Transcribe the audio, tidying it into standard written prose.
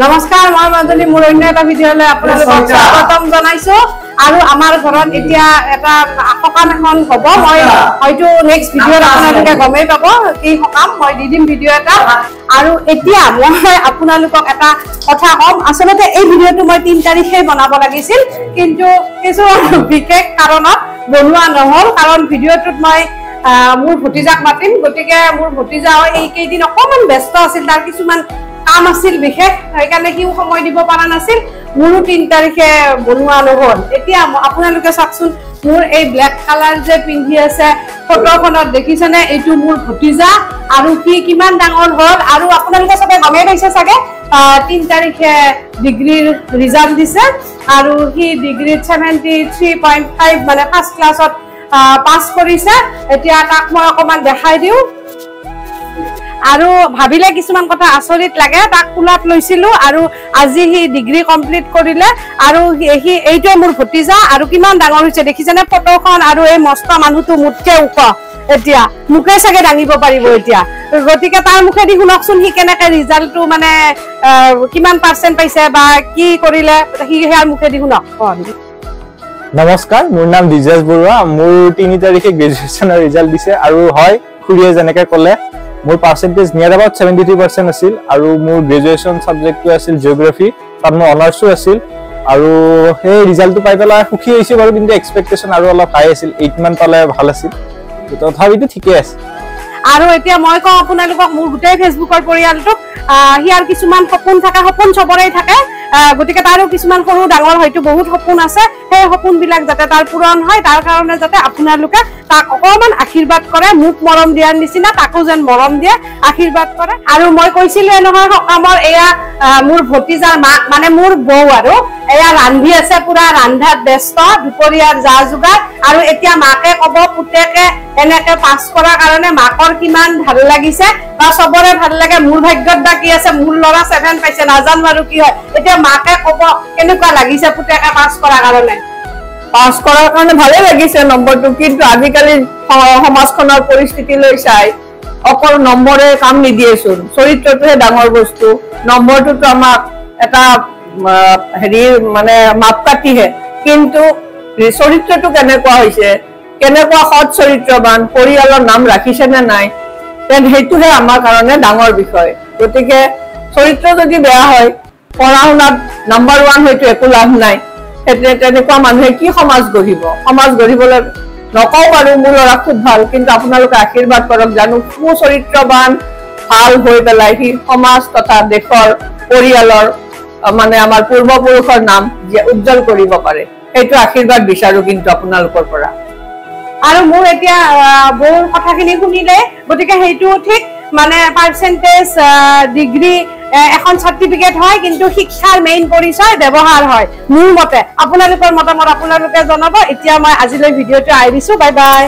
নমস্কাৰ মই মাজনী মোৰ অন্য এটা ভিডিঅ'লৈ আপোনালোকক স্বাগতম জনাইছো আৰু আমাৰ ঘৰত এতিয়া এটা সকাম এখন হ'ব মই হয়তো নেক্সট ভিডিঅ'ত আপোনালোকে গমেই পাব কি সকাম মই দি দিম ভিডিঅ' এটা আৰু এতিয়া মই আপোনালোকক এটা কথা কম আসলতে এই ভিডিঅ'টো মই 3 তাৰিখে বনাব লাগিছিল কিন্তু কিছু বিশেষ কাৰণত বনোৱা নহল কাৰণ ভিডিঅ'টোত মই মোৰ ভতিজাক মাতিম গতিকে মোৰ ভতিজা এই কেইদিন অকমান ব্যস্ত আছিল তাৰ কিছুমান কাম আছিল বিশেষ সেইকাৰণে কিও সময় দিব পৰা নাছিল মোৰো 3 তাৰিখে বনোৱা নহল এতিয়া আপোনালোকে চাওকচোন মোৰ এই ব্ল্যাক কালাৰ যে পিন্ধি আছে ফটোখনত দেখিছেনে এইটো মোৰ ভতিজা আৰু কি কিমান ডাঙৰ হ'ল আৰু আপোনালোকে সবে গমেই পাইছে চাগে 3 তাৰিখে ডিগ্ৰীৰ ৰিজাল্ট দিছে আৰু কি ডিগ্ৰীত 73.5 মানে ফাৰ্ষ্ট ক্লাছত পাস কৰিছে এতিয়া তাক মই অকমান দেখাই দিও আৰু ভাবিলে কিছুমান কথা আচৰিত লাগে তাক কুলাত লৈছিলো আৰু আজি হি ডিগ্ৰী কমপ্লিট কৰিলে আৰু হি এইটোৱে মোৰ ভতিজা আৰু কিমান ডাঙৰ হৈছে দেখিছেনে ফটোখন আৰু এই মস্ত মানুহটো মুটকে উখ এতিয়া মুখে চাগে দাঙিব পাৰিব এতিয়া গতিকে তাৰ মুখেদি শুনকচোন হি কেনেকে ৰিজাল্টটো মানে কিমান পাৰ্চেন্ট পাইছে বা কি কৰিলে হি হেয়াৰ মুখেদি শুনক নমস্কাৰ মোৰ নাম দিজেশ বৰুৱা মোৰ 3 তাৰিখে গ্ৰেজুৱেচনৰ ৰিজাল্ট দিছে আৰু হয় খুৰিয়ে যেনেকৈ ক'লে মোৰ পাৰ্চেন্টেজ নিয়াৰ এবাউট 73% আছিল আৰু মোৰ গ্ৰেজুৱেচন সাবজেক্টটো আছিল জিওগ্ৰাফি তাত মোৰ অনাৰ্সও আছিল আৰু সেই ৰিজাল্টটো পাই পেলাই সুখী হৈছো বাৰু কিন্তু এক্সপেক্টেশন আৰু অলপ হাই আছিল 8 মান পালে ভাল আছিল তথাপিতো ঠিকে আছে আৰু এতিয়া মই কওঁ আপোনালোকক মোৰ গোটেই ফেচবুকৰ পৰিয়ালটোক হিয়াৰ কিছুমান সপোন থাকে সপোন চবৰে থাকে গতিকে তাৰো কিছুমান সৰু ডাঙৰ হয়তো বহুত সপোন আছে সেই সপোনবিলাক যাতে তাৰ পূৰণ হয় তাৰ কাৰণে যাতে আপোনালোকে তাক অকমান আশীৰ্বাদ কৰে মোক মৰম দিয়াৰ নিচিনা তাকো যেন মৰম দিয়ে আশীৰ্বাদ কৰে আৰু মই কৈছিলো নহয় সকামৰ এয়া মোৰ ভতিজাৰ মা মানে মোৰ বৌ আৰু এয়া ৰান্ধি আছে পুৰা ৰান্ধাত ব্যস্ত দুপৰীয়াৰ যা যোগাৰ আৰু এতিয়া মাকে কব পুতেকে এনেকে পাছ কৰাৰ কাৰণে মাকৰ কিমান ভাল লাগিছে বা সবৰে ভাল লাগে মোৰ ভাগ্যত বা কি আছে মোৰ লৰা 7 পাইছে নাজানো আৰু কি হয় এতিয়া মাকে কব কেনেকুৱা লাগিছে পুতেকে পাছ কৰাৰ কাৰণে পাস কৰাৰ কাৰণে ভালে লাগিছে নম্বৰটো কিন্তু আজিকালি সমাজখনৰ পৰিস্থিতি লৈ চাই অকল নম্বৰে কাম নিদিয়েছোন চৰিত্ৰটোহে ডাঙৰ বস্তু নম্বৰটোতো আমাক এটা হেৰি মানে মাপকাঠিহে কিন্তু চৰিত্ৰটো কেনেকুৱা হৈছে কেনেকুৱা সৎ চৰিত্ৰবান পৰিয়ালৰ নাম ৰাখিছে নে নাই তেন হেতুহে আমাৰ কাৰণে ডাঙৰ বিষয় গতিকে চৰিত্ৰ যদি বেয়া হয় পঢ়া শুনাত নাম্বাৰ 1 হয়তো একো লাভ নাই তেনেকুৱা মানুহে কি সমাজ গঢ়িবলৈ নকওঁ বাৰু মোৰ ল'ৰা খুব ভাল কিন্তু আপোনালোকে আশীৰ্বাদ কৰক জানো সুচৰিত্ৰবান ভাল হৈ পেলাই সি সমাজ তথা দেশৰ পৰিয়ালৰ মানে আমাৰ পূৰ্বপুৰুষৰ নাম উজ্জ্বল কৰিব পাৰে সেইটো আশীৰ্বাদ বিচাৰো কিন্তু আপোনালোকৰ পৰা আৰু মোৰ এতিয়া বৌৰ কথাখিনি শুনিলে গতিকে সেইটো ঠিক মানে পাৰ্চেন্টেজ ডিগ্ৰী এখন সাৰ্টিফিকেট হয় কিন্তু শিক্ষাৰ মেইন পৰিচয় ব্যৱহাৰ হয় মোৰ মতে আপোনালোকৰ মতামত আপোনালোকে জনাব এতিয়া মই আজিলৈ ভিডিঅ'টো আই দিছো বাই বাই